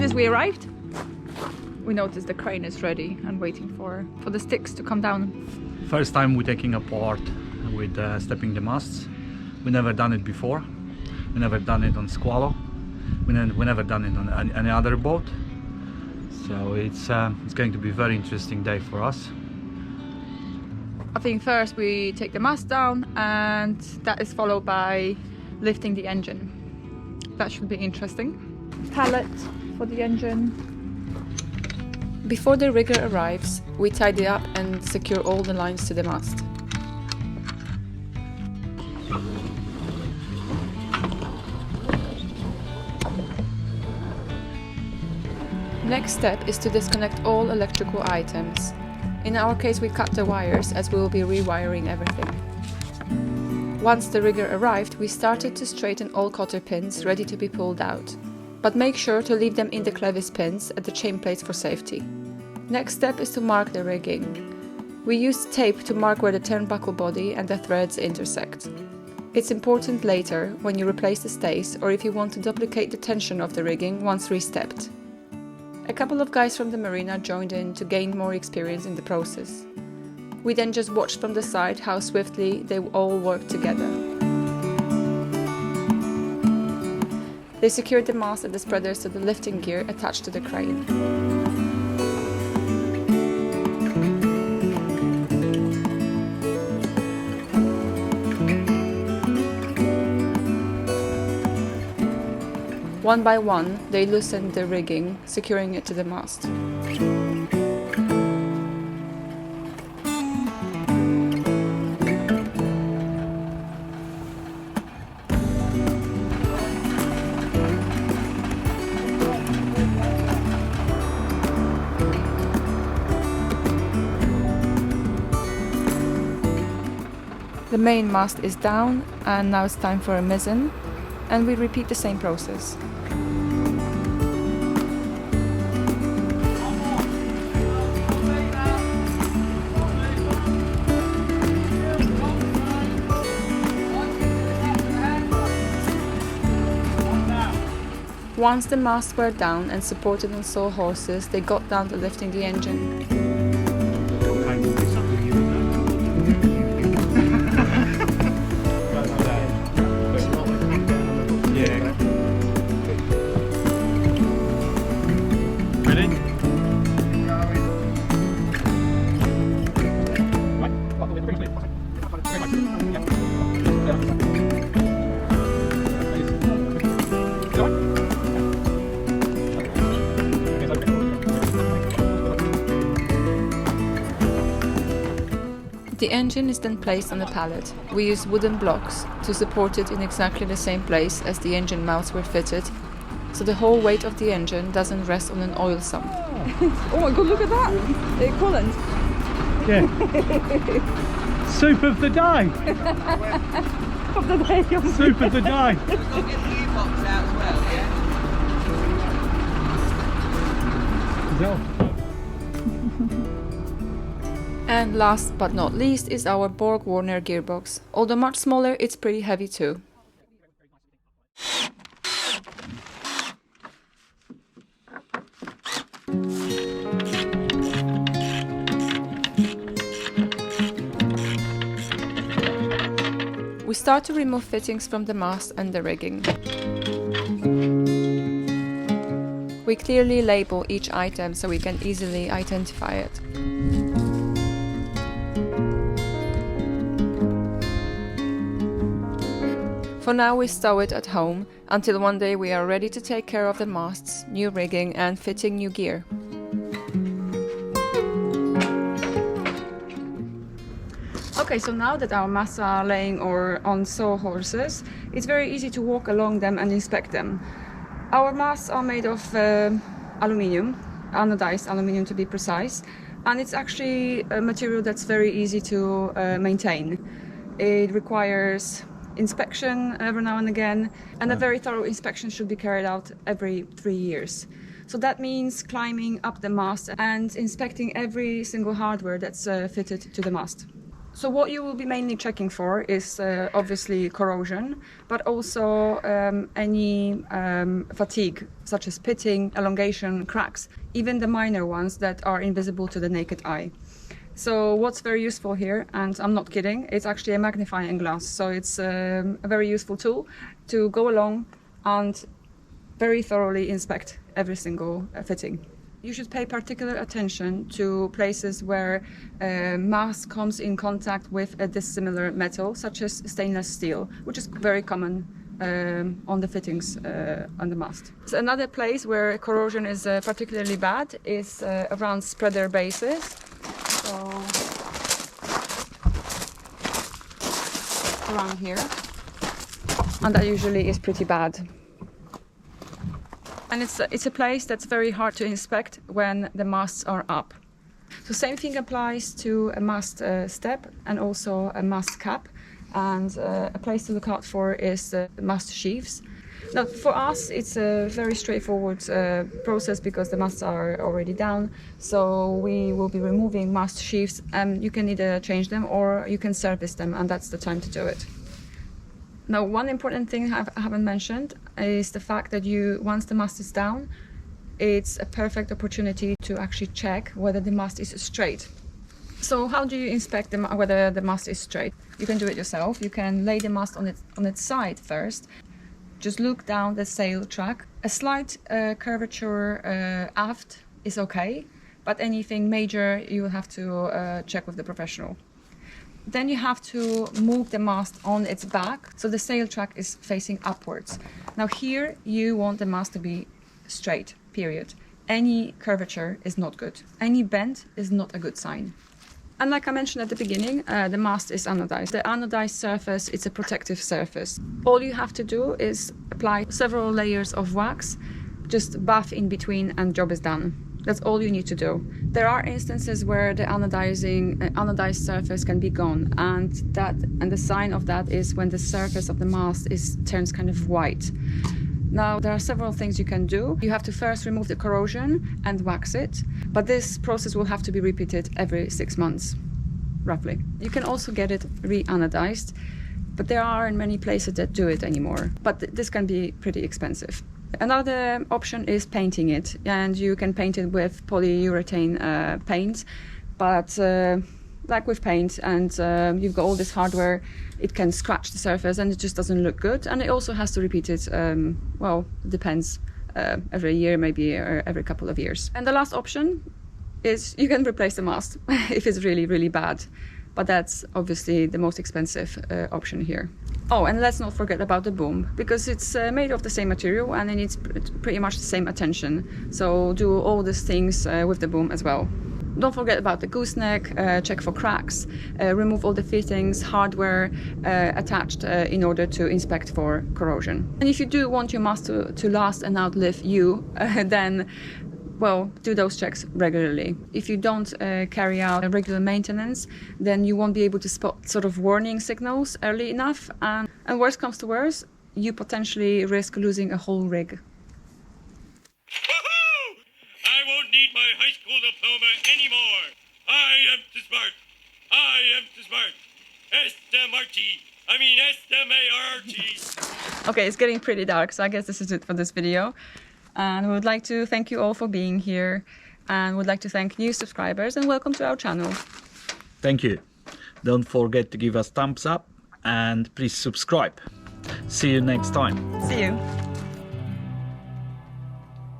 as we arrived, we noticed the crane is ready and waiting for the sticks to come down. First time we're taking apart with stepping the masts. We never done it before. We never done it on Squallow. We never done it on any other boat. So it's going to be a very interesting day for us. I think first we take the mast down, and that is followed by lifting the engine. That should be interesting. Pallet for the engine. Before the rigger arrives, we tidy up and secure all the lines to the mast. Next step is to disconnect all electrical items. In our case, we cut the wires as we will be rewiring everything. Once the rigger arrived, we started to straighten all cotter pins ready to be pulled out, but make sure to leave them in the clevis pins at the chain plates for safety. Next step is to mark the rigging. We used tape to mark where the turnbuckle body and the threads intersect. It's important later when you replace the stays or if you want to duplicate the tension of the rigging once re-stepped. A couple of guys from the marina joined in to gain more experience in the process. We then just watched from the side how swiftly they all worked together. They secured the mast and the spreaders to the lifting gear attached to the crane. One by one, they loosened the rigging, securing it to the mast. The main mast is down, and now it's time for a mizzen, and we repeat the same process. Once the masts were down and supported on sawhorses, they got down to lifting the engine. The engine is then placed on a pallet. We use wooden blocks to support it in exactly the same place as the engine mounts were fitted, so the whole weight of the engine doesn't rest on an oil sump. Oh my god, look at that! Coolant! Yeah. Soup of the day! Of the day! Soup of the day! We've got to get the gearbox out as well, yeah? And last but not least is our Borg Warner gearbox. Although much smaller, it's pretty heavy too. We start to remove fittings from the mast and the rigging. We clearly label each item so we can easily identify it. For now we stow it at home, until one day we are ready to take care of the masts, new rigging and fitting new gear. Okay, so now that our masts are laying on sawhorses, it's very easy to walk along them and inspect them. Our masts are made of aluminium, anodized aluminium to be precise, and it's actually a material that's very easy to maintain. It requires inspection every now and again, and a very thorough inspection should be carried out every 3 years. So that means climbing up the mast and inspecting every single hardware that's fitted to the mast. So what you will be mainly checking for is obviously corrosion, but also any fatigue, such as pitting, elongation, cracks, even the minor ones that are invisible to the naked eye. So what's very useful here, and I'm not kidding, it's actually a magnifying glass. So it's a very useful tool to go along and very thoroughly inspect every single fitting. You should pay particular attention to places where mast comes in contact with a dissimilar metal, such as stainless steel, which is very common on the fittings on the mast. So another place where corrosion is particularly bad is around spreader bases. So around here, and that usually is pretty bad. And it's a place that's very hard to inspect when the masts are up. So same thing applies to a mast step and also a mast cap. And a place to look out for is the mast sheaves. Now for us it's a very straightforward process because the masts are already down. So we will be removing mast sheaves, and you can either change them or you can service them, and that's the time to do it. Now, one important thing I haven't mentioned is the fact that once the mast is down, it's a perfect opportunity to actually check whether the mast is straight. So how do you inspect whether the mast is straight? You can do it yourself. You can lay the mast on its side first. Just look down the sail track. A slight curvature aft is okay, but anything major you will have to check with the professional. Then you have to move the mast on its back, so the sail track is facing upwards. Now here you want the mast to be straight, period. Any curvature is not good. Any bend is not a good sign. And like I mentioned at the beginning, the mast is anodized. The anodized surface, it's a protective surface. All you have to do is apply several layers of wax, just buff in between, and job is done. That's all you need to do. There are instances where the anodized surface can be gone, and the sign of that is when the surface of the mast turns kind of white. Now, there are several things you can do. You have to first remove the corrosion and wax it, but this process will have to be repeated every 6 months, roughly. You can also get it re-anodized, but there aren't many places that do it anymore. But this can be pretty expensive. Another option is painting it, and you can paint it with polyurethane paint, but like with paint, and you've got all this hardware, it can scratch the surface and it just doesn't look good, and it also has to repeat it, well, it depends, every year maybe, or every couple of years. And the last option is you can replace the mast if it's really, really bad. But that's obviously the most expensive option here. Oh, and let's not forget about the boom, because it's made of the same material and it needs pretty much the same attention. So do all these things with the boom as well. Don't forget about the gooseneck, check for cracks, remove all the fittings, hardware attached in order to inspect for corrosion. And if you do want your mast to last and outlive you, then well, do those checks regularly. If you don't carry out a regular maintenance, then you won't be able to spot sort of warning signals early enough. And worst comes to worst, you potentially risk losing a whole rig. Woohoo! I won't need my high school diploma anymore. I am too smart. I am too smart. S-M-A-R-T. Okay, it's getting pretty dark, so I guess this is it for this video. And we would like to thank you all for being here, and would like to thank new subscribers, and welcome to our channel. Thank you. Don't forget to give us thumbs up and please subscribe. See you next time. See you.